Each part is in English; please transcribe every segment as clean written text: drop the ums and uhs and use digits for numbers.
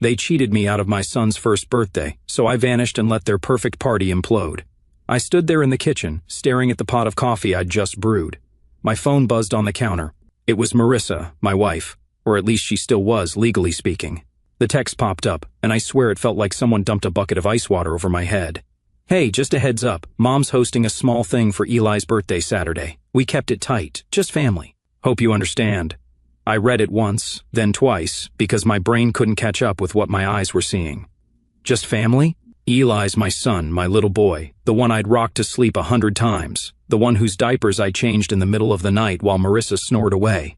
They cheated me out of my son's first birthday, so I vanished and let their perfect party implode. I stood there in the kitchen, staring at the pot of coffee I'd just brewed. My phone buzzed on the counter. It was Marissa, my wife, or at least she still was, legally speaking. The text popped up, and I swear it felt like someone dumped a bucket of ice water over my head. Hey, just a heads up, Mom's hosting a small thing for Eli's birthday Saturday. We kept it tight, just family. Hope you understand. I read it once, then twice, because my brain couldn't catch up with what my eyes were seeing. Just family? Eli's my son, my little boy, the one I'd rocked to sleep 100 times, the one whose diapers I changed in the middle of the night while Marissa snored away.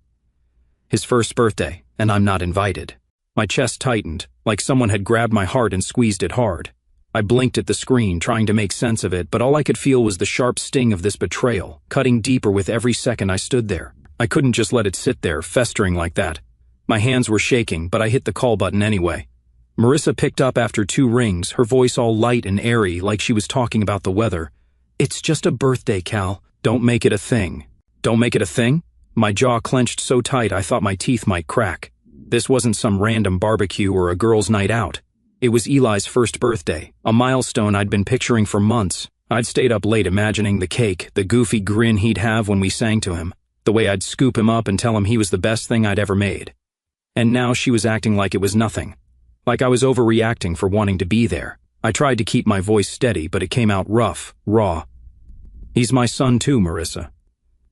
His first birthday, and I'm not invited. My chest tightened, like someone had grabbed my heart and squeezed it hard. I blinked at the screen, trying to make sense of it, but all I could feel was the sharp sting of this betrayal, cutting deeper with every second I stood there. I couldn't just let it sit there, festering like that. My hands were shaking, but I hit the call button anyway. Marissa picked up after 2 rings, her voice all light and airy, like she was talking about the weather. It's just a birthday, Cal. Don't make it a thing. Don't make it a thing? My jaw clenched so tight I thought my teeth might crack. This wasn't some random barbecue or a girls' night out. It was Eli's first birthday, a milestone I'd been picturing for months. I'd stayed up late imagining the cake, the goofy grin he'd have when we sang to him, the way I'd scoop him up and tell him he was the best thing I'd ever made. And now she was acting like it was nothing. Like I was overreacting for wanting to be there. I tried to keep my voice steady, but it came out rough, raw. He's my son too, Marissa.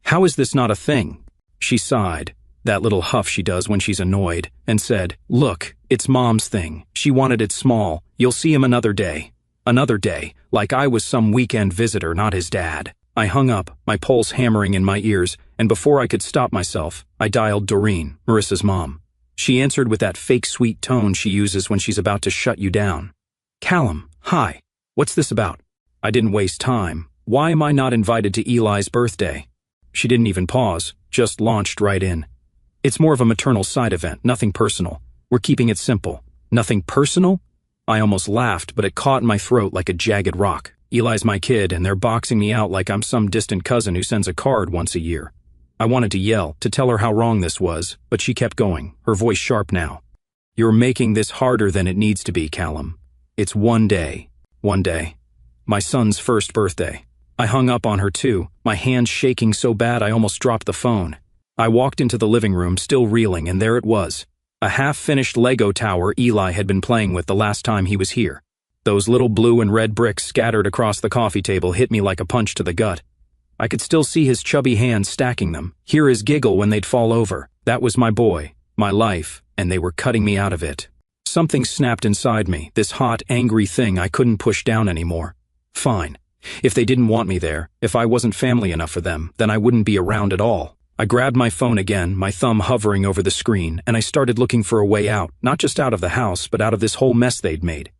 How is this not a thing? She sighed, that little huff she does when she's annoyed, and said, Look, it's Mom's thing. She wanted it small. You'll see him another day. Another day, like I was some weekend visitor, not his dad. I hung up, my pulse hammering in my ears, and before I could stop myself, I dialed Doreen, Marissa's mom. She answered with that fake sweet tone she uses when she's about to shut you down. Callum, hi. What's this about? I didn't waste time. Why am I not invited to Eli's birthday? She didn't even pause, just launched right in. It's more of a maternal side event, nothing personal. We're keeping it simple. Nothing personal? I almost laughed, but it caught in my throat like a jagged rock. Eli's my kid, and they're boxing me out like I'm some distant cousin who sends a card once a year. I wanted to yell, to tell her how wrong this was, but she kept going, her voice sharp now. You're making this harder than it needs to be, Callum. It's one day. One day. My son's first birthday. I hung up on her too, my hands shaking so bad I almost dropped the phone. I walked into the living room, still reeling, and there it was. A half-finished Lego tower Eli had been playing with the last time he was here. Those little blue and red bricks scattered across the coffee table hit me like a punch to the gut. I could still see his chubby hands stacking them, hear his giggle when they'd fall over. That was my boy, my life, and they were cutting me out of it. Something snapped inside me, this hot, angry thing I couldn't push down anymore. Fine. If they didn't want me there, if I wasn't family enough for them, then I wouldn't be around at all. I grabbed my phone again, my thumb hovering over the screen, and I started looking for a way out, not just out of the house, but out of this whole mess they'd made.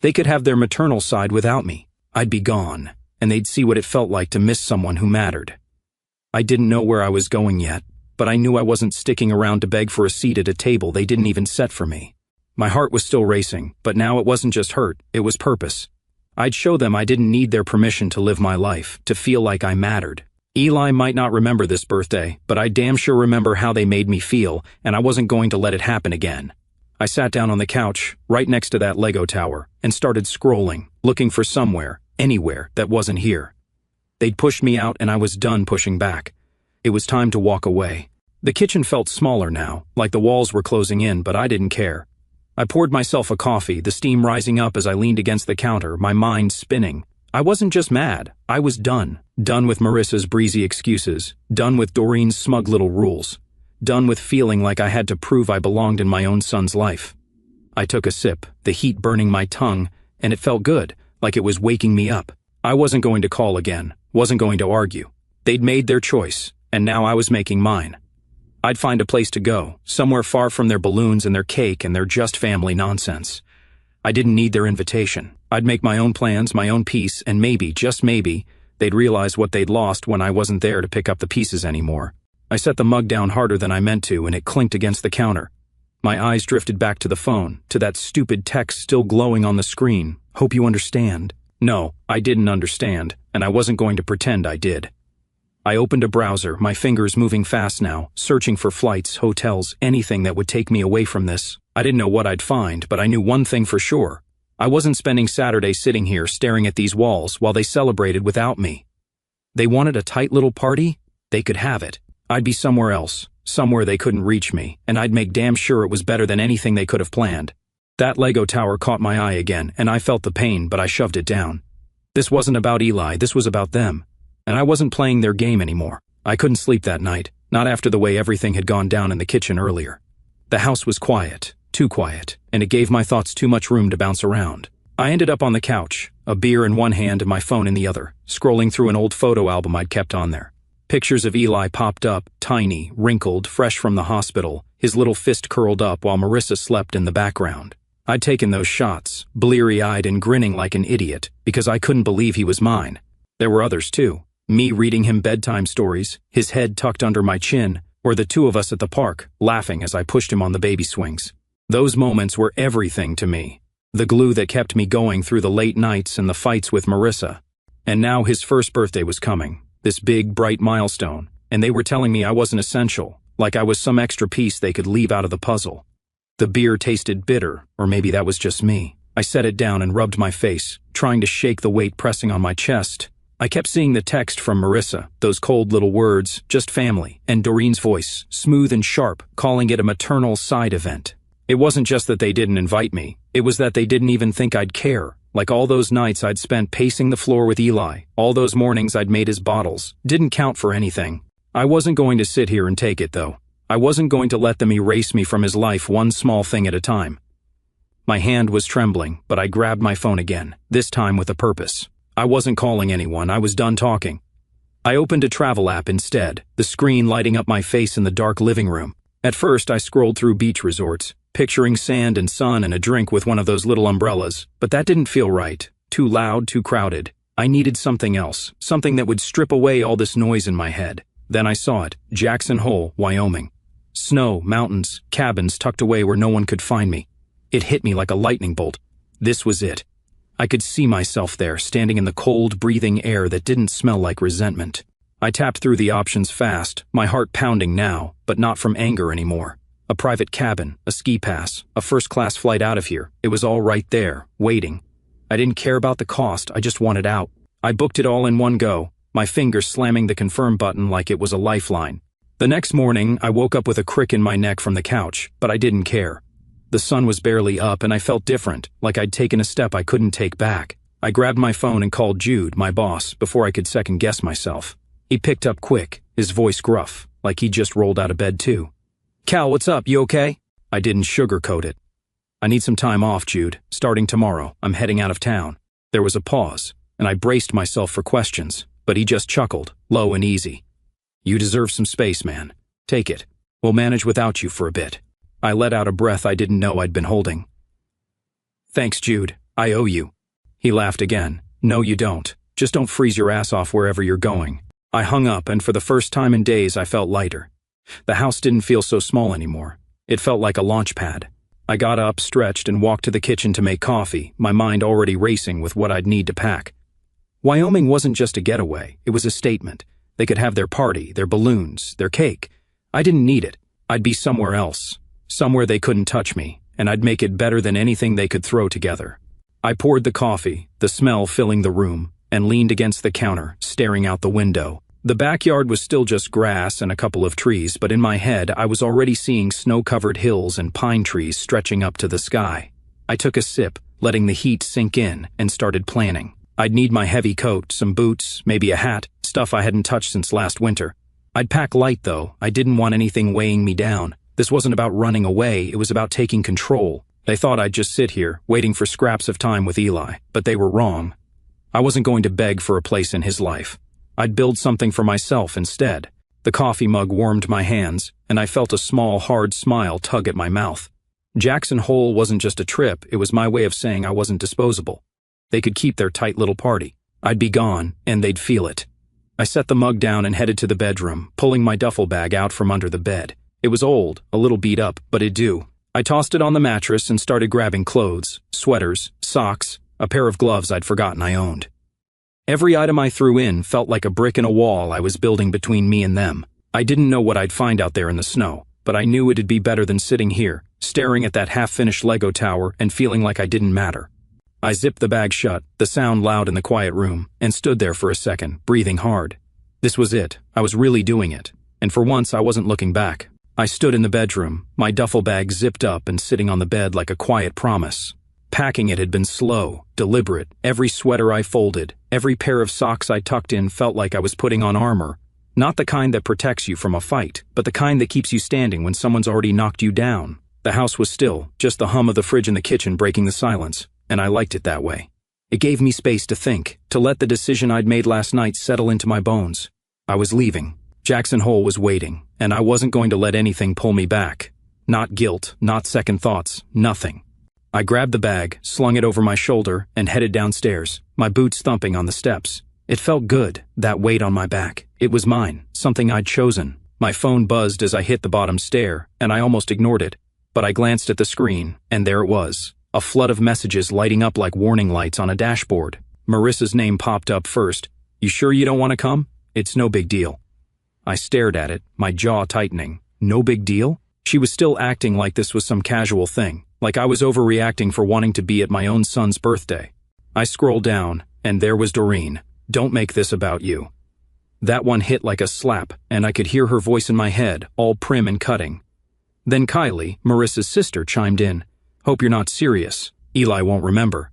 They could have their maternal side without me. I'd be gone, and they'd see what it felt like to miss someone who mattered. I didn't know where I was going yet, but I knew I wasn't sticking around to beg for a seat at a table they didn't even set for me. My heart was still racing, but now it wasn't just hurt, it was purpose. I'd show them I didn't need their permission to live my life, to feel like I mattered. Eli might not remember this birthday, but I damn sure remember how they made me feel, and I wasn't going to let it happen again. I sat down on the couch, right next to that Lego tower, and started scrolling, looking for somewhere, anywhere, that wasn't here. They'd pushed me out and I was done pushing back. It was time to walk away. The kitchen felt smaller now, like the walls were closing in, but I didn't care. I poured myself a coffee, the steam rising up as I leaned against the counter, my mind spinning. I wasn't just mad, I was done. Done with Marissa's breezy excuses, done with Doreen's smug little rules, done with feeling like I had to prove I belonged in my own son's life. I took a sip, the heat burning my tongue, and it felt good, like it was waking me up. I wasn't going to call again, wasn't going to argue. They'd made their choice, and now I was making mine. I'd find a place to go, somewhere far from their balloons and their cake and their just family nonsense. I didn't need their invitation. I'd make my own plans, my own peace, and maybe, just maybe, they'd realize what they'd lost when I wasn't there to pick up the pieces anymore. I set the mug down harder than I meant to, and it clinked against the counter. My eyes drifted back to the phone, to that stupid text still glowing on the screen. Hope you understand. No, I didn't understand, and I wasn't going to pretend I did. I opened a browser, my fingers moving fast now, searching for flights, hotels, anything that would take me away from this. I didn't know what I'd find, but I knew one thing for sure. I wasn't spending Saturday sitting here staring at these walls while they celebrated without me. They wanted a tight little party? They could have it. I'd be somewhere else, somewhere they couldn't reach me, and I'd make damn sure it was better than anything they could have planned. That Lego tower caught my eye again, and I felt the pain, but I shoved it down. This wasn't about Eli, this was about them. And I wasn't playing their game anymore. I couldn't sleep that night, not after the way everything had gone down in the kitchen earlier. The house was quiet, too quiet, and it gave my thoughts too much room to bounce around. I ended up on the couch, a beer in one hand and my phone in the other, scrolling through an old photo album I'd kept on there. Pictures of Eli popped up, tiny, wrinkled, fresh from the hospital, his little fist curled up while Marissa slept in the background. I'd taken those shots, bleary-eyed and grinning like an idiot, because I couldn't believe he was mine. There were others too. Me reading him bedtime stories, his head tucked under my chin, or the two of us at the park, laughing as I pushed him on the baby swings. Those moments were everything to me. The glue that kept me going through the late nights and the fights with Marissa. And now his first birthday was coming, this big, bright milestone, and they were telling me I wasn't essential, like I was some extra piece they could leave out of the puzzle. The beer tasted bitter, or maybe that was just me. I set it down and rubbed my face, trying to shake the weight pressing on my chest. I kept seeing the text from Marissa, those cold little words, just family, and Doreen's voice, smooth and sharp, calling it a maternal side event. It wasn't just that they didn't invite me, it was that they didn't even think I'd care. Like all those nights I'd spent pacing the floor with Eli, all those mornings I'd made his bottles, didn't count for anything. I wasn't going to sit here and take it though. I wasn't going to let them erase me from his life one small thing at a time. My hand was trembling, but I grabbed my phone again, this time with a purpose. I wasn't calling anyone, I was done talking. I opened a travel app instead, the screen lighting up my face in the dark living room. At first I scrolled through beach resorts, picturing sand and sun and a drink with one of those little umbrellas, but that didn't feel right. Too loud, too crowded. I needed something else, something that would strip away all this noise in my head. Then I saw it, Jackson Hole, Wyoming. Snow, mountains, cabins tucked away where no one could find me. It hit me like a lightning bolt. This was it. I could see myself there, standing in the cold, breathing air that didn't smell like resentment. I tapped through the options fast, my heart pounding now, but not from anger anymore. A private cabin, a ski pass, a first-class flight out of here. It was all right there, waiting. I didn't care about the cost, I just wanted out. I booked it all in one go, my fingers slamming the confirm button like it was a lifeline. The next morning, I woke up with a crick in my neck from the couch, but I didn't care. The sun was barely up and I felt different, like I'd taken a step I couldn't take back. I grabbed my phone and called Jude, my boss, before I could second-guess myself. He picked up quick, his voice gruff, like he'd just rolled out of bed too. "Cal, what's up, you okay?" I didn't sugarcoat it. "I need some time off, Jude. Starting tomorrow, I'm heading out of town." There was a pause, and I braced myself for questions, but he just chuckled, low and easy. "You deserve some space, man. Take it. We'll manage without you for a bit." I let out a breath I didn't know I'd been holding. "Thanks, Jude. I owe you." He laughed again. "No, you don't. Just don't freeze your ass off wherever you're going." I hung up, and for the first time in days I felt lighter. The house didn't feel so small anymore. It felt like a launch pad. I got up, stretched, and walked to the kitchen to make coffee, my mind already racing with what I'd need to pack. Wyoming wasn't just a getaway, it was a statement. They could have their party, their balloons, their cake. I didn't need it. I'd be somewhere else. Somewhere they couldn't touch me, and I'd make it better than anything they could throw together. I poured the coffee, the smell filling the room, and leaned against the counter, staring out the window. The backyard was still just grass and a couple of trees, but in my head I was already seeing snow-covered hills and pine trees stretching up to the sky. I took a sip, letting the heat sink in, and started planning. I'd need my heavy coat, some boots, maybe a hat, stuff I hadn't touched since last winter. I'd pack light though, I didn't want anything weighing me down. This wasn't about running away, it was about taking control. They thought I'd just sit here, waiting for scraps of time with Eli, but they were wrong. I wasn't going to beg for a place in his life. I'd build something for myself instead. The coffee mug warmed my hands, and I felt a small, hard smile tug at my mouth. Jackson Hole wasn't just a trip, it was my way of saying I wasn't disposable. They could keep their tight little party. I'd be gone, and they'd feel it. I set the mug down and headed to the bedroom, pulling my duffel bag out from under the bed. It was old, a little beat up, but it'd do. I tossed it on the mattress and started grabbing clothes, sweaters, socks, a pair of gloves I'd forgotten I owned. Every item I threw in felt like a brick in a wall I was building between me and them. I didn't know what I'd find out there in the snow. but I knew it'd be better than sitting here, staring at that half-finished Lego tower and feeling like I didn't matter. I zipped the bag shut, the sound loud in the quiet room, and stood there for a second, breathing hard. This was it. I was really doing it. And for once, I wasn't looking back. I stood in the bedroom, my duffel bag zipped up and sitting on the bed like a quiet promise. Packing it had been slow, deliberate. Every sweater I folded, every pair of socks I tucked in felt like I was putting on armor. Not the kind that protects you from a fight, but the kind that keeps you standing when someone's already knocked you down. The house was still, just the hum of the fridge in the kitchen breaking the silence, and I liked it that way. It gave me space to think, to let the decision I'd made last night settle into my bones. I was leaving. Jackson Hole was waiting, and I wasn't going to let anything pull me back. Not guilt, not second thoughts, nothing. I grabbed the bag, slung it over my shoulder, and headed downstairs, my boots thumping on the steps. It felt good, that weight on my back. It was mine, something I'd chosen. My phone buzzed as I hit the bottom stair, and I almost ignored it. But I glanced at the screen, and there it was. A flood of messages lighting up like warning lights on a dashboard. Marissa's name popped up first. "You sure you don't want to come? It's no big deal." I stared at it, my jaw tightening. No big deal? She was still acting like this was some casual thing, like I was overreacting for wanting to be at my own son's birthday. I scrolled down, and there was Doreen. "Don't make this about you." That one hit like a slap, and I could hear her voice in my head, all prim and cutting. Then Kylie, Marissa's sister, chimed in. "Hope you're not serious. Eli won't remember."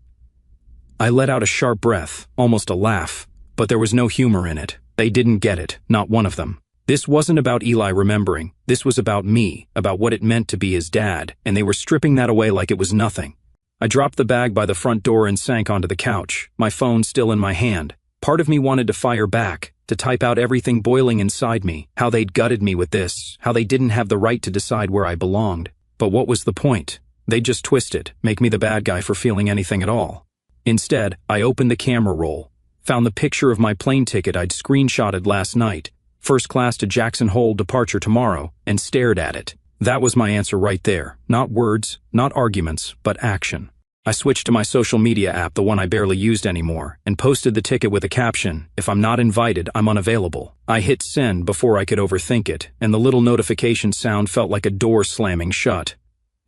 I let out a sharp breath, almost a laugh, but there was no humor in it. They didn't get it, not one of them. This wasn't about Eli remembering. This was about me, about what it meant to be his dad, and they were stripping that away like it was nothing. I dropped the bag by the front door and sank onto the couch, my phone still in my hand. Part of me wanted to fire back, to type out everything boiling inside me, how they'd gutted me with this, how they didn't have the right to decide where I belonged. But what was the point? They'd just twist it, make me the bad guy for feeling anything at all. Instead, I opened the camera roll, found the picture of my plane ticket I'd screenshotted last night, first class to Jackson Hole, departure tomorrow, and stared at it. That was my answer right there. Not words, not arguments, but action. I switched to my social media app, the one I barely used anymore, and posted the ticket with a caption, "If I'm not invited, I'm unavailable." I hit send before I could overthink it, and the little notification sound felt like a door slamming shut.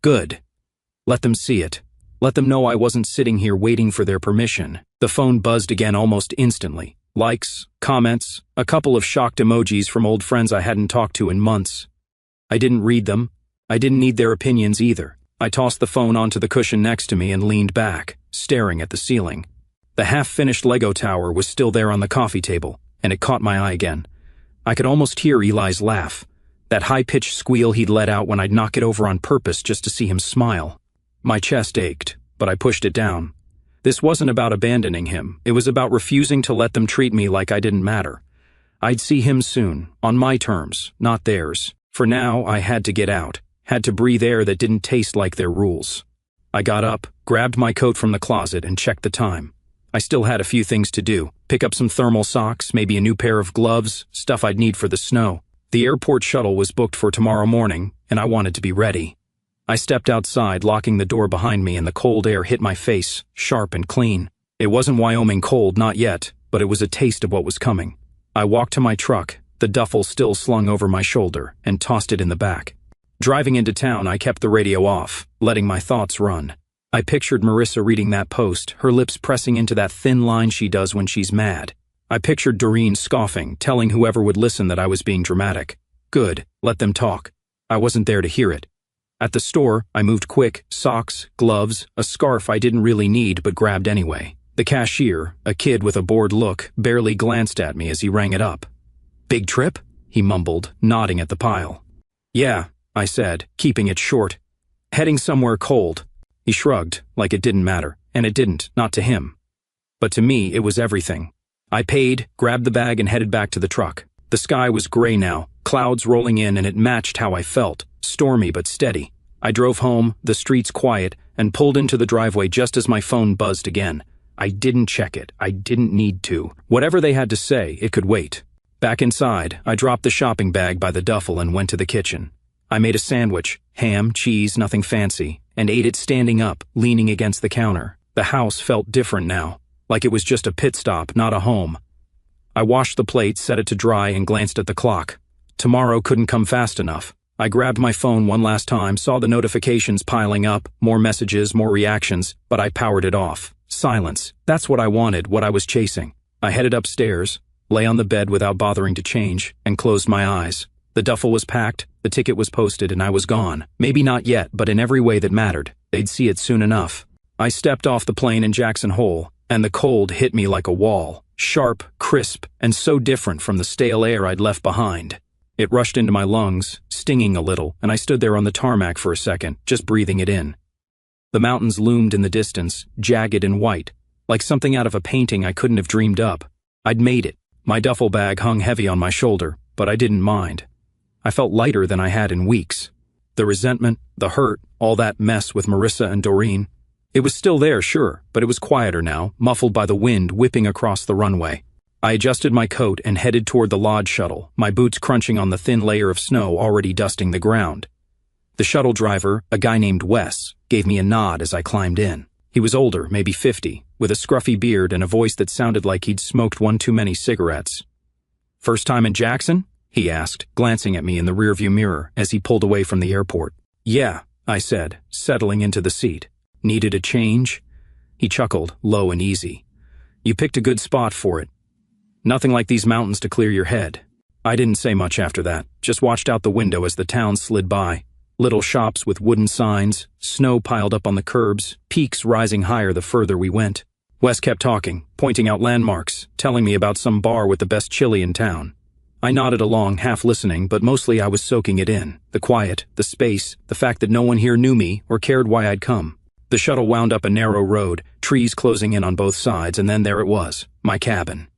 Good. Let them see it. Let them know I wasn't sitting here waiting for their permission. The phone buzzed again almost instantly. Likes, comments, a couple of shocked emojis from old friends I hadn't talked to in months. I didn't read them. I didn't need their opinions either. I tossed the phone onto the cushion next to me and leaned back, staring at the ceiling. The half-finished Lego tower was still there on the coffee table, and it caught my eye again. I could almost hear Eli's laugh, that high-pitched squeal he'd let out when I'd knock it over on purpose just to see him smile. My chest ached, but I pushed it down. This wasn't about abandoning him. It was about refusing to let them treat me like I didn't matter. I'd see him soon, on my terms, not theirs. For now, I had to get out, had to breathe air that didn't taste like their rules. I got up, grabbed my coat from the closet, and checked the time. I still had a few things to do. Pick up some thermal socks, maybe a new pair of gloves, stuff I'd need for the snow. The airport shuttle was booked for tomorrow morning, and I wanted to be ready. I stepped outside, locking the door behind me, and the cold air hit my face, sharp and clean. It wasn't Wyoming cold, not yet, but it was a taste of what was coming. I walked to my truck, the duffel still slung over my shoulder, and tossed it in the back. Driving into town, I kept the radio off, letting my thoughts run. I pictured Marissa reading that post, her lips pressing into that thin line she does when she's mad. I pictured Doreen scoffing, telling whoever would listen that I was being dramatic. Good, let them talk. I wasn't there to hear it. At the store, I moved quick, socks, gloves, a scarf I didn't really need but grabbed anyway. The cashier, a kid with a bored look, barely glanced at me as he rang it up. "Big trip?" he mumbled, nodding at the pile. "Yeah," I said, keeping it short. "Heading somewhere cold." He shrugged, like it didn't matter, and it didn't, not to him. But to me, it was everything. I paid, grabbed the bag, and headed back to the truck. The sky was gray now, clouds rolling in, and it matched how I felt, stormy but steady. I drove home, the streets quiet, and pulled into the driveway just as my phone buzzed again. I didn't check it. I didn't need to. Whatever they had to say, it could wait. Back inside, I dropped the shopping bag by the duffel and went to the kitchen. I made a sandwich, ham, cheese, nothing fancy, and ate it standing up, leaning against the counter. The house felt different now, like it was just a pit stop, not a home. I washed the plate, set it to dry, and glanced at the clock. Tomorrow couldn't come fast enough. I grabbed my phone one last time, saw the notifications piling up, more messages, more reactions, but I powered it off. Silence. That's what I wanted, what I was chasing. I headed upstairs, lay on the bed without bothering to change, and closed my eyes. The duffel was packed, the ticket was posted, and I was gone. Maybe not yet, but in every way that mattered. They'd see it soon enough. I stepped off the plane in Jackson Hole, and the cold hit me like a wall. Sharp, crisp, and so different from the stale air I'd left behind. It rushed into my lungs, stinging a little, and I stood there on the tarmac for a second, just breathing it in. The mountains loomed in the distance, jagged and white, like something out of a painting I couldn't have dreamed up. I'd made it. My duffel bag hung heavy on my shoulder, but I didn't mind. I felt lighter than I had in weeks. The resentment, the hurt, all that mess with Marissa and Doreen. It was still there, sure, but it was quieter now, muffled by the wind whipping across the runway. I adjusted my coat and headed toward the Lodge shuttle, my boots crunching on the thin layer of snow already dusting the ground. The shuttle driver, a guy named Wes, gave me a nod as I climbed in. He was older, maybe 50, with a scruffy beard and a voice that sounded like he'd smoked one too many cigarettes. "First time in Jackson?" he asked, glancing at me in the rearview mirror as he pulled away from the airport. "Yeah," I said, settling into the seat. "Needed a change?" He chuckled, low and easy. "You picked a good spot for it. Nothing like these mountains to clear your head." I didn't say much after that, just watched out the window as the town slid by. Little shops with wooden signs, snow piled up on the curbs, peaks rising higher the further we went. Wes kept talking, pointing out landmarks, telling me about some bar with the best chili in town. I nodded along, half listening, but mostly I was soaking it in. The quiet, the space, the fact that no one here knew me or cared why I'd come. The shuttle wound up a narrow road, trees closing in on both sides, and then there it was, my cabin.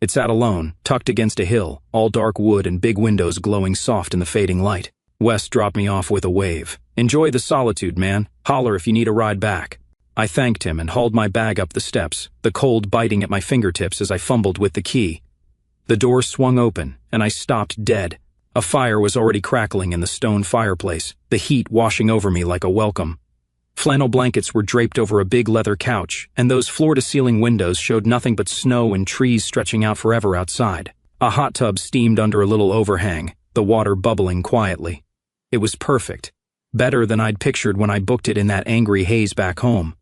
It sat alone, tucked against a hill, all dark wood and big windows glowing soft in the fading light. Wes dropped me off with a wave. "Enjoy the solitude, man. Holler if you need a ride back." I thanked him and hauled my bag up the steps, the cold biting at my fingertips as I fumbled with the key. The door swung open, and I stopped dead. A fire was already crackling in the stone fireplace, the heat washing over me like a welcome. Flannel blankets were draped over a big leather couch, and those floor-to-ceiling windows showed nothing but snow and trees stretching out forever outside. A hot tub steamed under a little overhang, the water bubbling quietly. It was perfect. Better than I'd pictured when I booked it in that angry haze back home.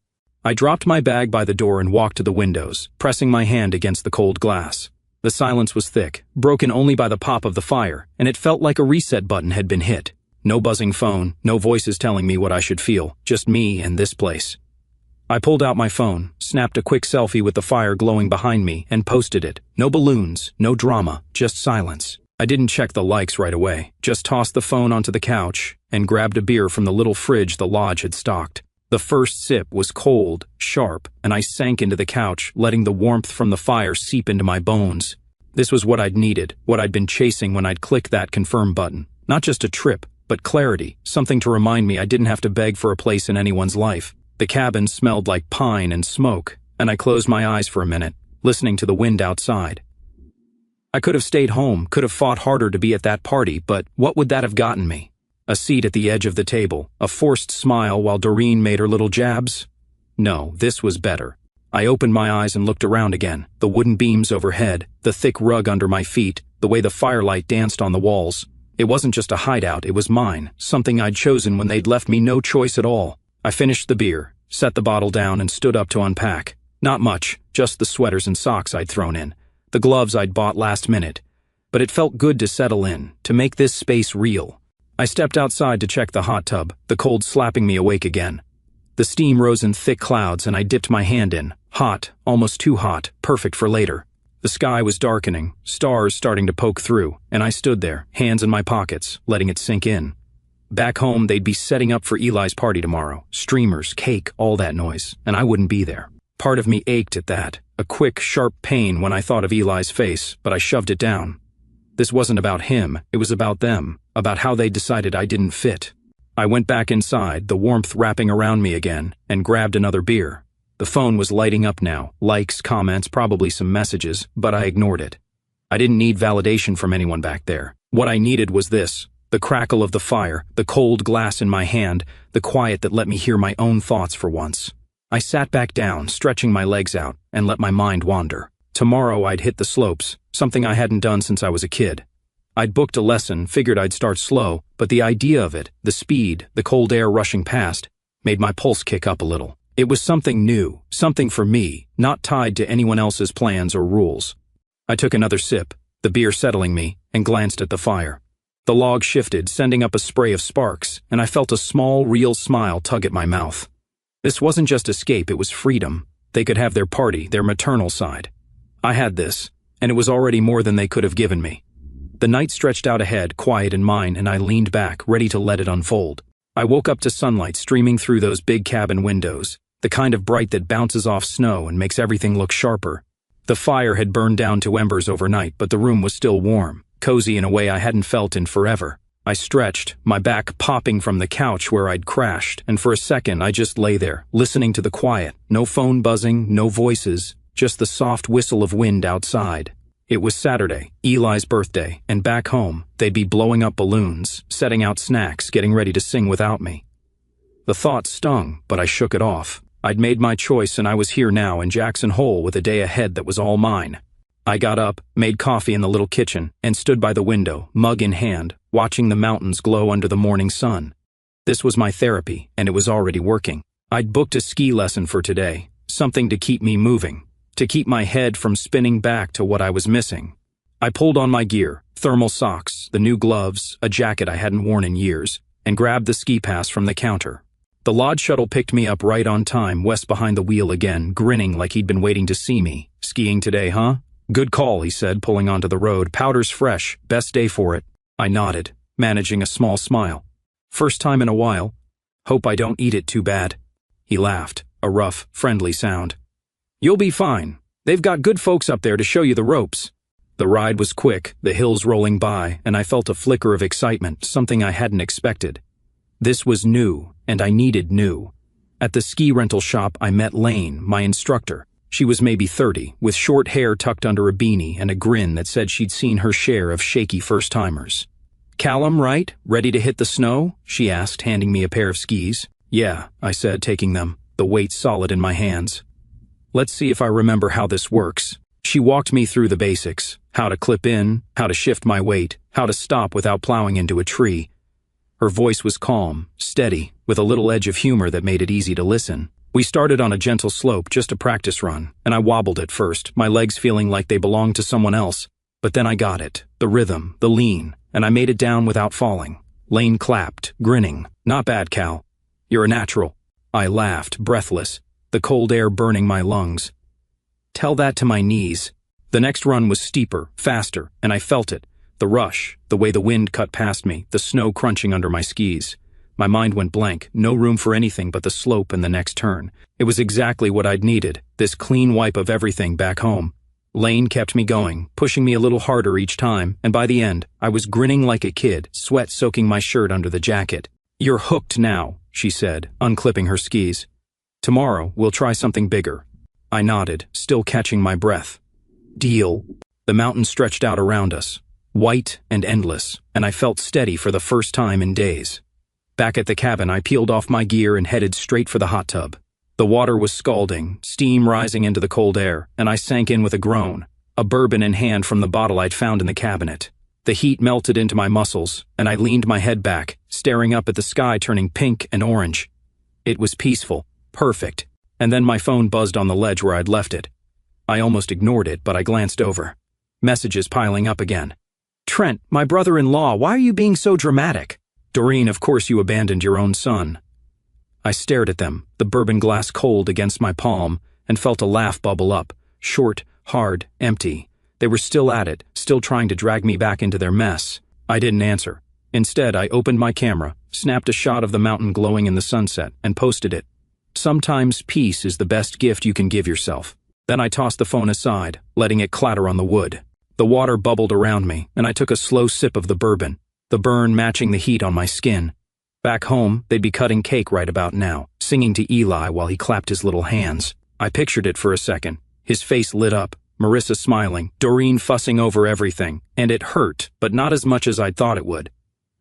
I dropped my bag by the door and walked to the windows, pressing my hand against the cold glass. The silence was thick, broken only by the pop of the fire, and it felt like a reset button had been hit. No buzzing phone, no voices telling me what I should feel, just me and this place. I pulled out my phone, snapped a quick selfie with the fire glowing behind me, and posted it. No balloons, no drama, just silence. I didn't check the likes right away, just tossed the phone onto the couch and grabbed a beer from the little fridge the lodge had stocked. The first sip was cold, sharp, and I sank into the couch, letting the warmth from the fire seep into my bones. This was what I'd needed, what I'd been chasing when I'd clicked that confirm button. Not just a trip, but clarity, something to remind me I didn't have to beg for a place in anyone's life. The cabin smelled like pine and smoke, and I closed my eyes for a minute, listening to the wind outside. I could have stayed home, could have fought harder to be at that party, but what would that have gotten me? A seat at the edge of the table, a forced smile while Doreen made her little jabs? No, this was better. I opened my eyes and looked around again, the wooden beams overhead, the thick rug under my feet, the way the firelight danced on the walls. It wasn't just a hideout, it was mine, something I'd chosen when they'd left me no choice at all. I finished the beer, set the bottle down and stood up to unpack. Not much, just the sweaters and socks I'd thrown in, the gloves I'd bought last minute. But it felt good to settle in, to make this space real. I stepped outside to check the hot tub, the cold slapping me awake again. The steam rose in thick clouds and I dipped my hand in, hot, almost too hot, perfect for later. The sky was darkening, stars starting to poke through, and I stood there, hands in my pockets, letting it sink in. Back home, they'd be setting up for Eli's party tomorrow. Streamers, cake, all that noise, and I wouldn't be there. Part of me ached at that, a quick, sharp pain when I thought of Eli's face, but I shoved it down. This wasn't about him, it was about them, about how they decided I didn't fit. I went back inside, the warmth wrapping around me again, and grabbed another beer. The phone was lighting up now, likes, comments, probably some messages, but I ignored it. I didn't need validation from anyone back there. What I needed was this, the crackle of the fire, the cold glass in my hand, the quiet that let me hear my own thoughts for once. I sat back down, stretching my legs out, and let my mind wander. Tomorrow I'd hit the slopes, something I hadn't done since I was a kid. I'd booked a lesson, figured I'd start slow, but the idea of it, the speed, the cold air rushing past, made my pulse kick up a little. It was something new, something for me, not tied to anyone else's plans or rules. I took another sip, the beer settling me, and glanced at the fire. The log shifted, sending up a spray of sparks, and I felt a small, real smile tug at my mouth. This wasn't just escape, it was freedom. They could have their party, their maternal side. I had this, and it was already more than they could have given me. The night stretched out ahead, quiet and mine, and I leaned back, ready to let it unfold. I woke up to sunlight streaming through those big cabin windows, the kind of bright that bounces off snow and makes everything look sharper. The fire had burned down to embers overnight, but the room was still warm, cozy in a way I hadn't felt in forever. I stretched, my back popping from the couch where I'd crashed, and for a second I just lay there, listening to the quiet. No phone buzzing, no voices, just the soft whistle of wind outside. It was Saturday, Eli's birthday, and back home, they'd be blowing up balloons, setting out snacks, getting ready to sing without me. The thought stung, but I shook it off. I'd made my choice and I was here now in Jackson Hole with a day ahead that was all mine. I got up, made coffee in the little kitchen, and stood by the window, mug in hand, watching the mountains glow under the morning sun. This was my therapy, and it was already working. I'd booked a ski lesson for today, something to keep me moving, to keep my head from spinning back to what I was missing. I pulled on my gear, thermal socks, the new gloves, a jacket I hadn't worn in years, and grabbed the ski pass from the counter. The lodge shuttle picked me up right on time, Wes behind the wheel again, grinning like he'd been waiting to see me. "Skiing today, huh?" "Good call," he said, pulling onto the road. "Powder's fresh. Best day for it." I nodded, managing a small smile. "First time in a while. Hope I don't eat it too bad." He laughed, a rough, friendly sound. "You'll be fine. They've got good folks up there to show you the ropes." The ride was quick, the hills rolling by, and I felt a flicker of excitement, something I hadn't expected. This was new, and I needed new. At the ski rental shop, I met Lane, my instructor. She was maybe 30, with short hair tucked under a beanie and a grin that said she'd seen her share of shaky first-timers. "Callum, right? Ready to hit the snow?" she asked, handing me a pair of skis. "Yeah," I said, taking them, the weight solid in my hands. "Let's see if I remember how this works." She walked me through the basics, how to clip in, how to shift my weight, how to stop without plowing into a tree. Her voice was calm, steady, with a little edge of humor that made it easy to listen. We started on a gentle slope, just a practice run, and I wobbled at first, my legs feeling like they belonged to someone else. But then I got it, the rhythm, the lean, and I made it down without falling. Lane clapped, grinning. "Not bad, Cal. You're a natural." I laughed, breathless, the cold air burning my lungs. "Tell that to my knees." The next run was steeper, faster, and I felt it. The rush, the way the wind cut past me, the snow crunching under my skis. My mind went blank, no room for anything but the slope and the next turn. It was exactly what I'd needed, this clean wipe of everything back home. Lane kept me going, pushing me a little harder each time, and by the end, I was grinning like a kid, sweat soaking my shirt under the jacket. "You're hooked now," she said, unclipping her skis. "Tomorrow, we'll try something bigger." I nodded, still catching my breath. "Deal." The mountains stretched out around us, white and endless, and I felt steady for the first time in days. Back at the cabin, I peeled off my gear and headed straight for the hot tub. The water was scalding, steam rising into the cold air, and I sank in with a groan, a bourbon in hand from the bottle I'd found in the cabinet. The heat melted into my muscles, and I leaned my head back, staring up at the sky turning pink and orange. It was peaceful, perfect, and then my phone buzzed on the ledge where I'd left it. I almost ignored it, but I glanced over. Messages piling up again. "Trent, my brother-in-law, why are you being so dramatic?" "Doreen, of course you abandoned your own son." I stared at them, the bourbon glass cold against my palm, and felt a laugh bubble up, short, hard, empty. They were still at it, still trying to drag me back into their mess. I didn't answer. Instead, I opened my camera, snapped a shot of the mountain glowing in the sunset, and posted it. Sometimes peace is the best gift you can give yourself. Then I tossed the phone aside, letting it clatter on the wood. The water bubbled around me, and I took a slow sip of the bourbon, the burn matching the heat on my skin. Back home, they'd be cutting cake right about now, singing to Eli while he clapped his little hands. I pictured it for a second. His face lit up, Marissa smiling, Doreen fussing over everything, and it hurt, but not as much as I'd thought it would.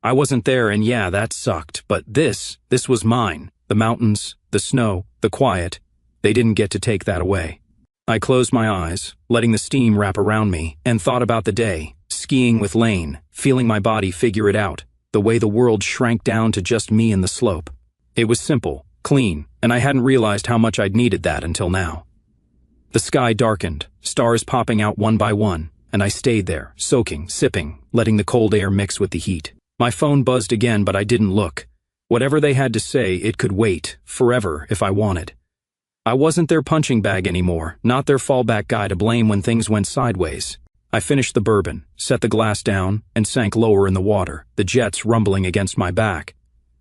I wasn't there, and yeah, that sucked, but this was mine. The mountains, the snow, the quiet. They didn't get to take that away. I closed my eyes, letting the steam wrap around me, and thought about the day. skiing with Lane, feeling my body figure it out, the way the world shrank down to just me and the slope. It was simple, clean, and I hadn't realized how much I'd needed that until now. The sky darkened, stars popping out one by one, and I stayed there, soaking, sipping, letting the cold air mix with the heat. My phone buzzed again, but I didn't look. Whatever they had to say, it could wait, forever, if I wanted. I wasn't their punching bag anymore, not their fallback guy to blame when things went sideways. I finished the bourbon, set the glass down, and sank lower in the water, the jets rumbling against my back.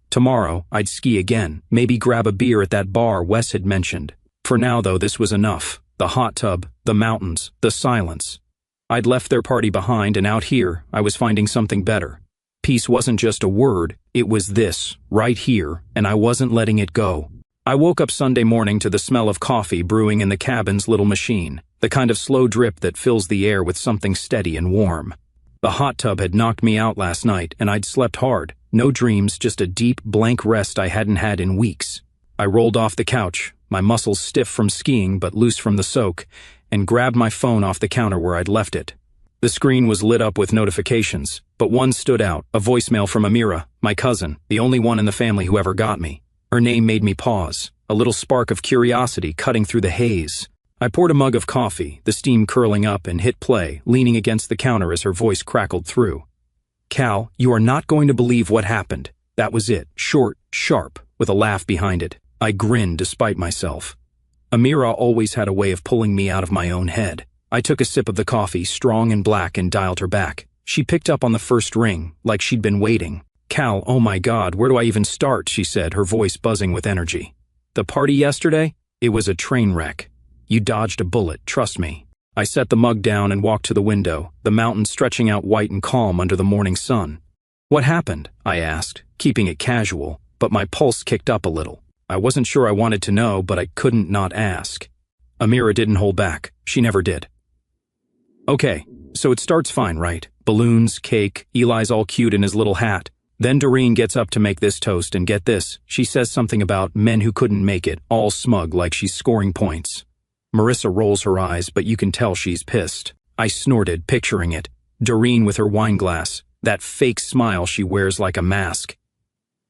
Tomorrow, I'd ski again, maybe grab a beer at that bar Wes had mentioned. For now, though, this was enough. The hot tub, the mountains, the silence. I'd left their party behind, and out here, I was finding something better. Peace wasn't just a word, it was this, right here, and I wasn't letting it go. I woke up Sunday morning to the smell of coffee brewing in the cabin's little machine, the kind of slow drip that fills the air with something steady and warm. The hot tub had knocked me out last night, and I'd slept hard. No dreams, just a deep, blank rest I hadn't had in weeks. I rolled off the couch, my muscles stiff from skiing but loose from the soak, and grabbed my phone off the counter where I'd left it. The screen was lit up with notifications, but one stood out, a voicemail from Amira, my cousin, the only one in the family who ever got me. Her name made me pause, a little spark of curiosity cutting through the haze. I poured a mug of coffee, the steam curling up, and hit play, leaning against the counter as her voice crackled through. "Cal, you are not going to believe what happened." That was it, short, sharp, with a laugh behind it. I grinned despite myself. Amira always had a way of pulling me out of my own head. I took a sip of the coffee, strong and black, and dialed her back. She picked up on the first ring, like she'd been waiting. "Cal, oh my God, where do I even start?" she said, her voice buzzing with energy. "The party yesterday? It was a train wreck. You dodged a bullet, trust me." I set the mug down and walked to the window, the mountains stretching out white and calm under the morning sun. "What happened?" I asked, keeping it casual, but my pulse kicked up a little. I wasn't sure I wanted to know, but I couldn't not ask. Amira didn't hold back. She never did. "Okay, so it starts fine, right? Balloons, cake, Eli's all cute in his little hat. Then Doreen gets up to make this toast, and get this, she says something about men who couldn't make it, all smug like she's scoring points. Marissa rolls her eyes, but you can tell she's pissed. I snorted, picturing it. Doreen with her wine glass, that fake smile she wears like a mask.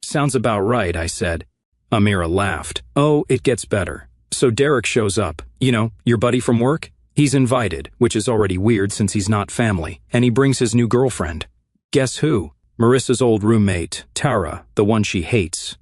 "Sounds about right," I said. Amira laughed. "Oh, it gets better. So Derek shows up, you know, your buddy from work? He's invited, which is already weird since he's not family, and he brings his new girlfriend. Guess who? Marissa's old roommate, Tara, the one she hates."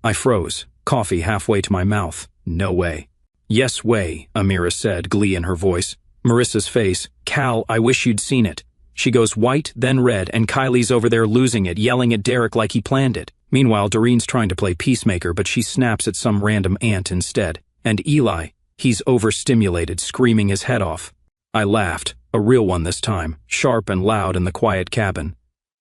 I froze, coffee halfway to my mouth. No way. "Yes way," Amira said, glee in her voice. Marissa's face, "Cal, I wish you'd seen it." She goes white, then red, and Kylie's over there losing it, yelling at Derek like he planned it. Meanwhile, Doreen's trying to play peacemaker, but she snaps at some random aunt instead. And Eli, he's overstimulated, screaming his head off. I laughed, a real one this time, sharp and loud in the quiet cabin.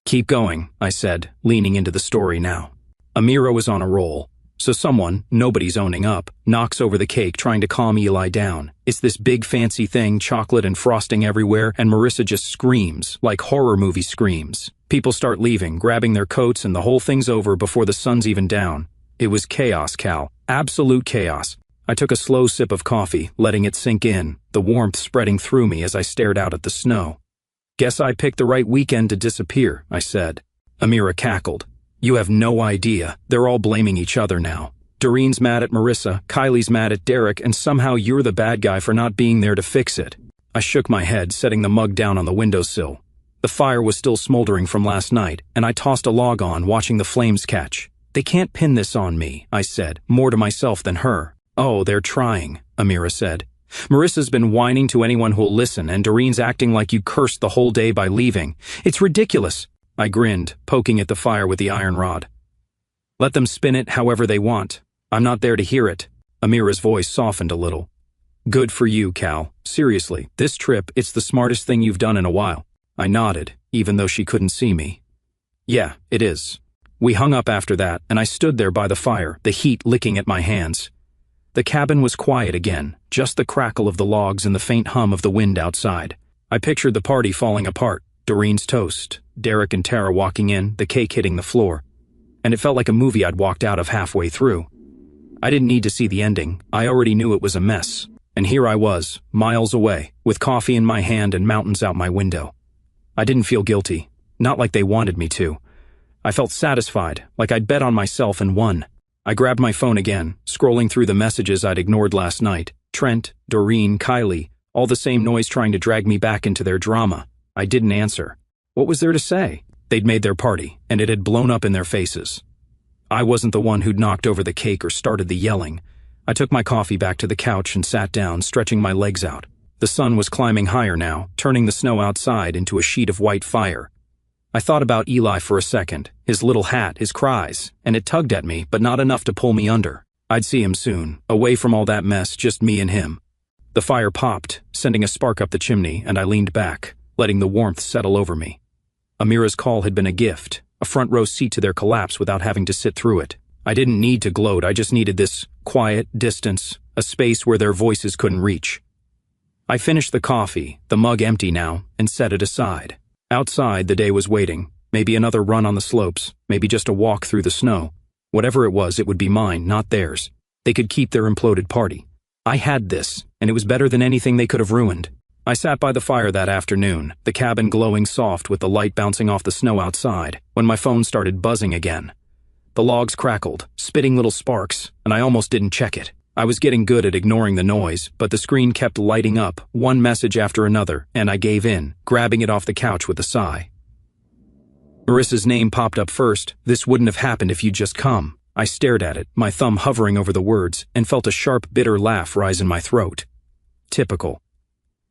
"Keep going," I said, leaning into the story now. Amira was on a roll. So someone, nobody's owning up, knocks over the cake trying to calm Eli down. It's this big fancy thing, chocolate and frosting everywhere, and Marissa just screams, like horror movie screams. People start leaving, grabbing their coats, and the whole thing's over before the sun's even down. It was chaos, Cal. Absolute chaos. I took a slow sip of coffee, letting it sink in, the warmth spreading through me as I stared out at the snow. "Guess I picked the right weekend to disappear," I said. Amira cackled. "You have no idea. They're all blaming each other now. Doreen's mad at Marissa, Kylie's mad at Derek, and somehow you're the bad guy for not being there to fix it." I shook my head, setting the mug down on the windowsill. The fire was still smoldering from last night, and I tossed a log on, watching the flames catch. "They can't pin this on me," I said, more to myself than her. "Oh, they're trying," Amira said. "Marissa's been whining to anyone who'll listen, and Doreen's acting like you cursed the whole day by leaving. It's ridiculous." I grinned, poking at the fire with the iron rod. "Let them spin it however they want. I'm not there to hear it." Amira's voice softened a little. "Good for you, Cal. Seriously, this trip, it's the smartest thing you've done in a while." I nodded, even though she couldn't see me. "Yeah, it is." We hung up after that, and I stood there by the fire, the heat licking at my hands. The cabin was quiet again, just the crackle of the logs and the faint hum of the wind outside. I pictured the party falling apart, Doreen's toast, Derek and Tara walking in, the cake hitting the floor. And it felt like a movie I'd walked out of halfway through. I didn't need to see the ending. I already knew it was a mess. And here I was, miles away, with coffee in my hand and mountains out my window. I didn't feel guilty. Not like they wanted me to. I felt satisfied, like I'd bet on myself and won. I grabbed my phone again, scrolling through the messages I'd ignored last night. Trent, Doreen, Kylie, all the same noise trying to drag me back into their drama. I didn't answer. What was there to say? They'd made their party, and it had blown up in their faces. I wasn't the one who'd knocked over the cake or started the yelling. I took my coffee back to the couch and sat down, stretching my legs out. The sun was climbing higher now, turning the snow outside into a sheet of white fire. I thought about Eli for a second, his little hat, his cries, and it tugged at me, but not enough to pull me under. I'd see him soon, away from all that mess, just me and him. The fire popped, sending a spark up the chimney, and I leaned back, letting the warmth settle over me. Amira's call had been a gift, a front-row seat to their collapse without having to sit through it. I didn't need to gloat, I just needed this quiet distance, a space where their voices couldn't reach. I finished the coffee, the mug empty now, and set it aside. Outside, the day was waiting. Maybe another run on the slopes, maybe just a walk through the snow. Whatever it was, it would be mine, not theirs. They could keep their imploded party. I had this, and it was better than anything they could have ruined. I sat by the fire that afternoon, the cabin glowing soft with the light bouncing off the snow outside, when my phone started buzzing again. The logs crackled, spitting little sparks, and I almost didn't check it. I was getting good at ignoring the noise, but the screen kept lighting up, one message after another, and I gave in, grabbing it off the couch with a sigh. Marissa's name popped up first. This wouldn't have happened if you'd just come. I stared at it, my thumb hovering over the words, and felt a sharp, bitter laugh rise in my throat. Typical.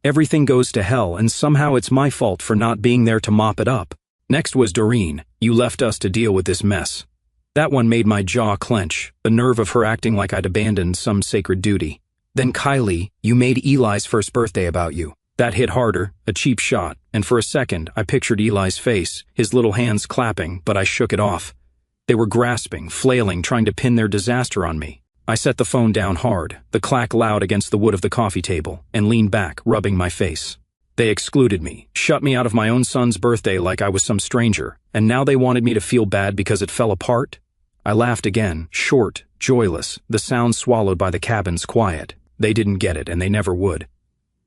Everything goes to hell, and somehow it's my fault for not being there to mop it up. Next was Doreen. You left us to deal with this mess. That one made my jaw clench, the nerve of her acting like I'd abandoned some sacred duty. Then Kylie, you made Eli's first birthday about you. That hit harder, a cheap shot, and for a second I pictured Eli's face, his little hands clapping, but I shook it off. They were grasping, flailing, trying to pin their disaster on me. I set the phone down hard, the clack loud against the wood of the coffee table, and leaned back, rubbing my face. They excluded me, shut me out of my own son's birthday like I was some stranger, and now they wanted me to feel bad because it fell apart? I laughed again, short, joyless, the sound swallowed by the cabin's quiet. They didn't get it, and they never would.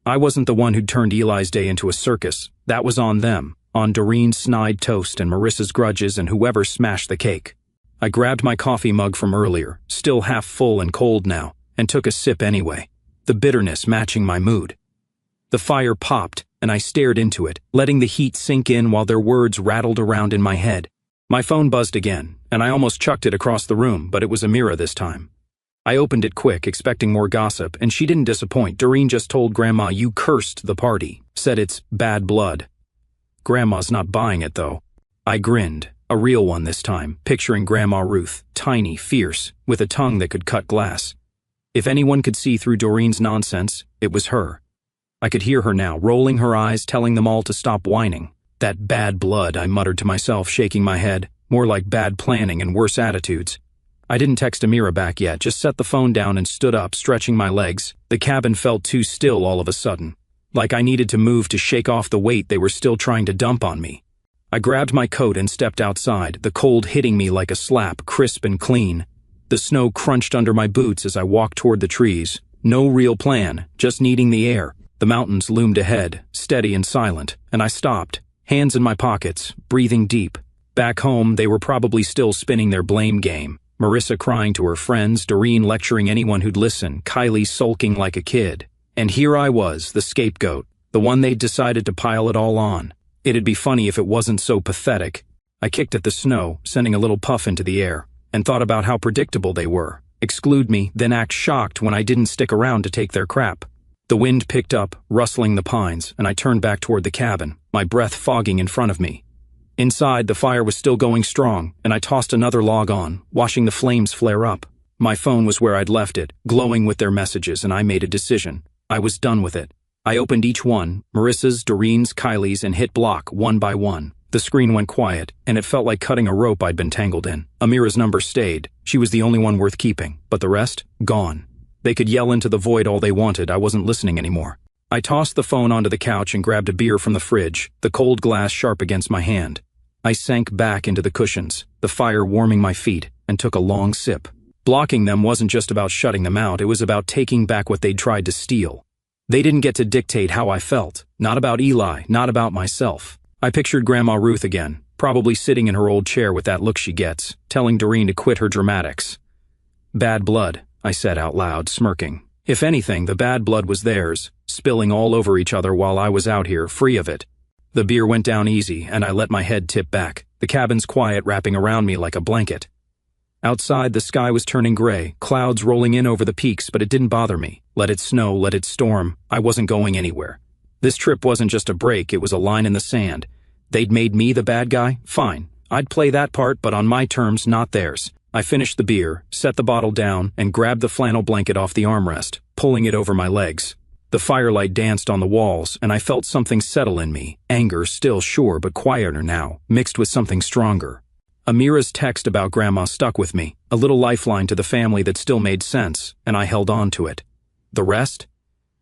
I wasn't the one who'd turned Eli's day into a circus. That was on them, on Doreen's snide toast and Marissa's grudges and whoever smashed the cake. I grabbed my coffee mug from earlier, still half full and cold now, and took a sip anyway, the bitterness matching my mood. The fire popped, and I stared into it, letting the heat sink in while their words rattled around in my head. My phone buzzed again, and I almost chucked it across the room, but it was Amira this time. I opened it quick, expecting more gossip, and she didn't disappoint. Doreen just told Grandma you cursed the party, said it's bad blood. Grandma's not buying it, though. I grinned, a real one this time, picturing Grandma Ruth, tiny, fierce, with a tongue that could cut glass. If anyone could see through Doreen's nonsense, it was her. I could hear her now, rolling her eyes, telling them all to stop whining. That bad blood, I muttered to myself, shaking my head, more like bad planning and worse attitudes. I didn't text Amira back yet, just set the phone down and stood up, stretching my legs. The cabin felt too still all of a sudden, like I needed to move to shake off the weight they were still trying to dump on me. I grabbed my coat and stepped outside, the cold hitting me like a slap, crisp and clean. The snow crunched under my boots as I walked toward the trees. No real plan, just needing the air. The mountains loomed ahead, steady and silent, and I stopped, hands in my pockets, breathing deep. Back home, they were probably still spinning their blame game. Marissa crying to her friends, Doreen lecturing anyone who'd listen, Kylie sulking like a kid. And here I was, the scapegoat, the one they'd decided to pile it all on. It'd be funny if it wasn't so pathetic. I kicked at the snow, sending a little puff into the air, and thought about how predictable they were. Exclude me, then act shocked when I didn't stick around to take their crap. The wind picked up, rustling the pines, and I turned back toward the cabin, my breath fogging in front of me. Inside, the fire was still going strong, and I tossed another log on, watching the flames flare up. My phone was where I'd left it, glowing with their messages, and I made a decision. I was done with it. I opened each one, Marissa's, Doreen's, Kylie's, and hit block one by one. The screen went quiet, and it felt like cutting a rope I'd been tangled in. Amira's number stayed. She was the only one worth keeping, but the rest, gone. They could yell into the void all they wanted, I wasn't listening anymore. I tossed the phone onto the couch and grabbed a beer from the fridge, the cold glass sharp against my hand. I sank back into the cushions, the fire warming my feet, and took a long sip. Blocking them wasn't just about shutting them out, it was about taking back what they'd tried to steal. They didn't get to dictate how I felt, not about Eli, not about myself. I pictured Grandma Ruth again, probably sitting in her old chair with that look she gets, telling Doreen to quit her dramatics. Bad blood, I said out loud, smirking. If anything, the bad blood was theirs, spilling all over each other while I was out here, free of it. The beer went down easy, and I let my head tip back, the cabin's quiet wrapping around me like a blanket. Outside, the sky was turning gray, clouds rolling in over the peaks, but it didn't bother me. Let it snow, let it storm, I wasn't going anywhere. This trip wasn't just a break, it was a line in the sand. They'd made me the bad guy? Fine. I'd play that part, but on my terms, not theirs. I finished the beer, set the bottle down, and grabbed the flannel blanket off the armrest, pulling it over my legs. The firelight danced on the walls, and I felt something settle in me. Anger, still sure, but quieter now, mixed with something stronger. Amira's text about Grandma stuck with me, a little lifeline to the family that still made sense, and I held on to it. The rest?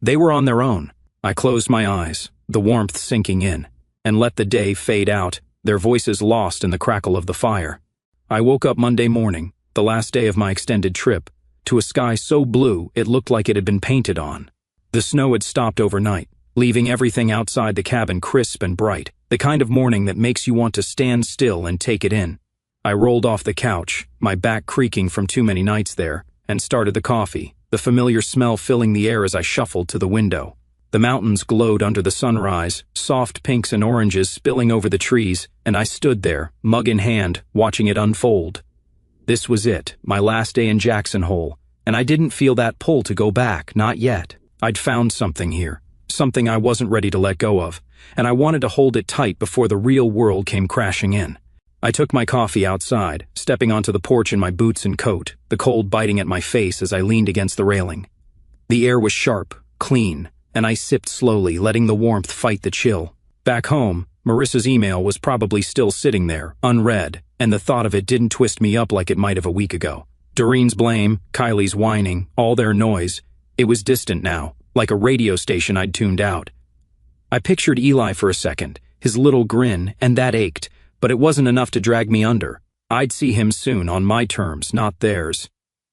They were on their own. I closed my eyes, the warmth sinking in, and let the day fade out, their voices lost in the crackle of the fire. I woke up Monday morning, the last day of my extended trip, to a sky so blue it looked like it had been painted on. The snow had stopped overnight, leaving everything outside the cabin crisp and bright, the kind of morning that makes you want to stand still and take it in. I rolled off the couch, my back creaking from too many nights there, and started the coffee, the familiar smell filling the air as I shuffled to the window. The mountains glowed under the sunrise, soft pinks and oranges spilling over the trees, and I stood there, mug in hand, watching it unfold. This was it, my last day in Jackson Hole, and I didn't feel that pull to go back, not yet. I'd found something here, something I wasn't ready to let go of, and I wanted to hold it tight before the real world came crashing in. I took my coffee outside, stepping onto the porch in my boots and coat, the cold biting at my face as I leaned against the railing. The air was sharp, clean, and I sipped slowly, letting the warmth fight the chill. Back home, Marissa's email was probably still sitting there, unread, and the thought of it didn't twist me up like it might have a week ago. Doreen's blame, Kylie's whining, all their noise, it was distant now, like a radio station I'd tuned out. I pictured Eli for a second, his little grin, and that ached, but it wasn't enough to drag me under. I'd see him soon, on my terms, not theirs.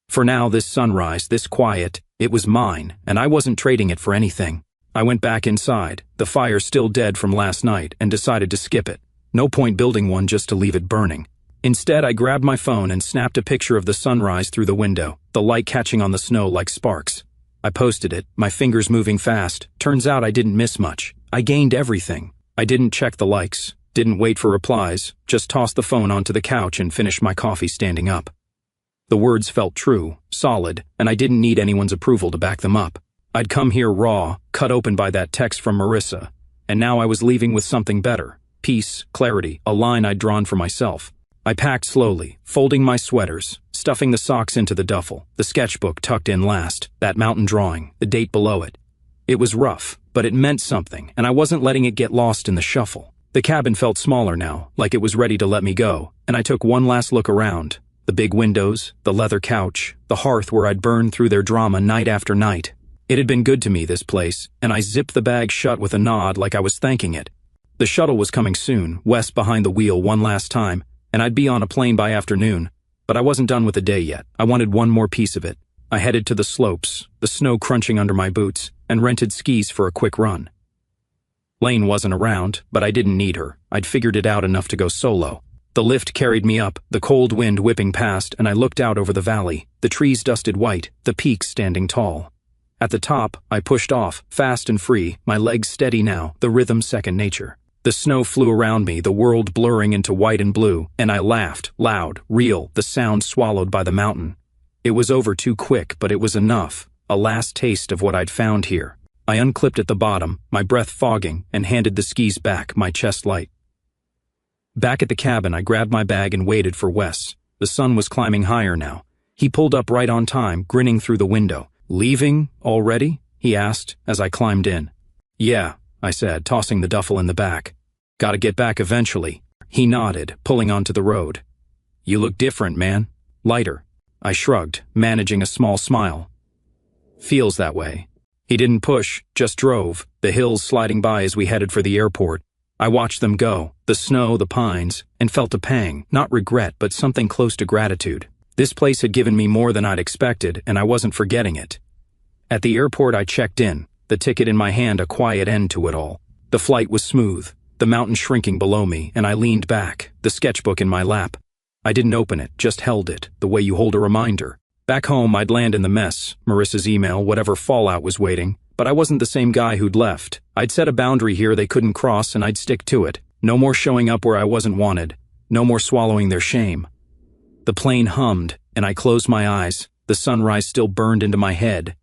For now, this sunrise, this quiet, it was mine, and I wasn't trading it for anything. I went back inside, the fire still dead from last night, and decided to skip it. No point building one just to leave it burning. Instead, I grabbed my phone and snapped a picture of the sunrise through the window, the light catching on the snow like sparks. I posted it, my fingers moving fast. Turns out I didn't miss much. I gained everything. I didn't check the likes, didn't wait for replies, just tossed the phone onto the couch and finished my coffee standing up. The words felt true, solid, and I didn't need anyone's approval to back them up. I'd come here raw, cut open by that text from Marissa, and now I was leaving with something better. Peace, clarity, a line I'd drawn for myself. I packed slowly, folding my sweaters, stuffing the socks into the duffel, the sketchbook tucked in last, that mountain drawing, the date below it. It was rough, but it meant something, and I wasn't letting it get lost in the shuffle. The cabin felt smaller now, like it was ready to let me go, and I took one last look around. The big windows, the leather couch, the hearth where I'd burned through their drama night after night. It had been good to me, this place, and I zipped the bag shut with a nod like I was thanking it. The shuttle was coming soon, Wes behind the wheel one last time, and I'd be on a plane by afternoon, but I wasn't done with the day yet. I wanted one more piece of it. I headed to the slopes, the snow crunching under my boots, and rented skis for a quick run. Lane wasn't around, but I didn't need her. I'd figured it out enough to go solo. The lift carried me up, the cold wind whipping past, and I looked out over the valley, the trees dusted white, the peaks standing tall. At the top, I pushed off, fast and free, my legs steady now, the rhythm second nature. The snow flew around me, the world blurring into white and blue, and I laughed, loud, real, the sound swallowed by the mountain. It was over too quick, but it was enough, a last taste of what I'd found here. I unclipped at the bottom, my breath fogging, and handed the skis back, my chest light. Back at the cabin, I grabbed my bag and waited for Wes. The sun was climbing higher now. He pulled up right on time, grinning through the window. "Leaving already?" he asked as I climbed in. "Yeah," I said, tossing the duffel in the back. "Gotta get back eventually." He nodded, pulling onto the road. "You look different, man. Lighter." I shrugged, managing a small smile. "Feels that way." He didn't push, just drove, the hills sliding by as we headed for the airport. I watched them go, the snow, the pines, and felt a pang, not regret, but something close to gratitude. This place had given me more than I'd expected, and I wasn't forgetting it. At the airport, I checked in, the ticket in my hand a quiet end to it all. The flight was smooth. the mountain shrinking below me, and I leaned back, the sketchbook in my lap. I didn't open it, just held it, the way you hold a reminder. Back home, I'd land in the mess, Marissa's email, whatever fallout was waiting, but I wasn't the same guy who'd left. I'd set a boundary here they couldn't cross, and I'd stick to it. No more showing up where I wasn't wanted. No more swallowing their shame. The plane hummed, and I closed my eyes. The sunrise still burned into my head.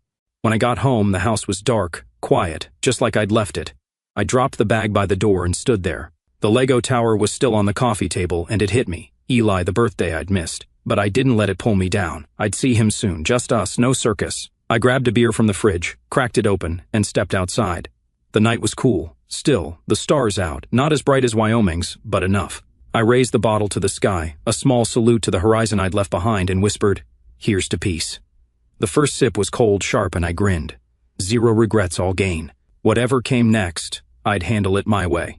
When I got home, the house was dark, quiet, just like I'd left it. I dropped the bag by the door and stood there. The Lego tower was still on the coffee table, and it hit me. Eli, the birthday I'd missed. But I didn't let it pull me down. I'd see him soon, just us, no circus. I grabbed a beer from the fridge, cracked it open, and stepped outside. The night was cool. Still, the stars out, not as bright as Wyoming's, but enough. I raised the bottle to the sky, a small salute to the horizon I'd left behind, and whispered, "Here's to peace." The first sip was cold, sharp, and I grinned. Zero regrets, all gain. Whatever came next, I'd handle it my way.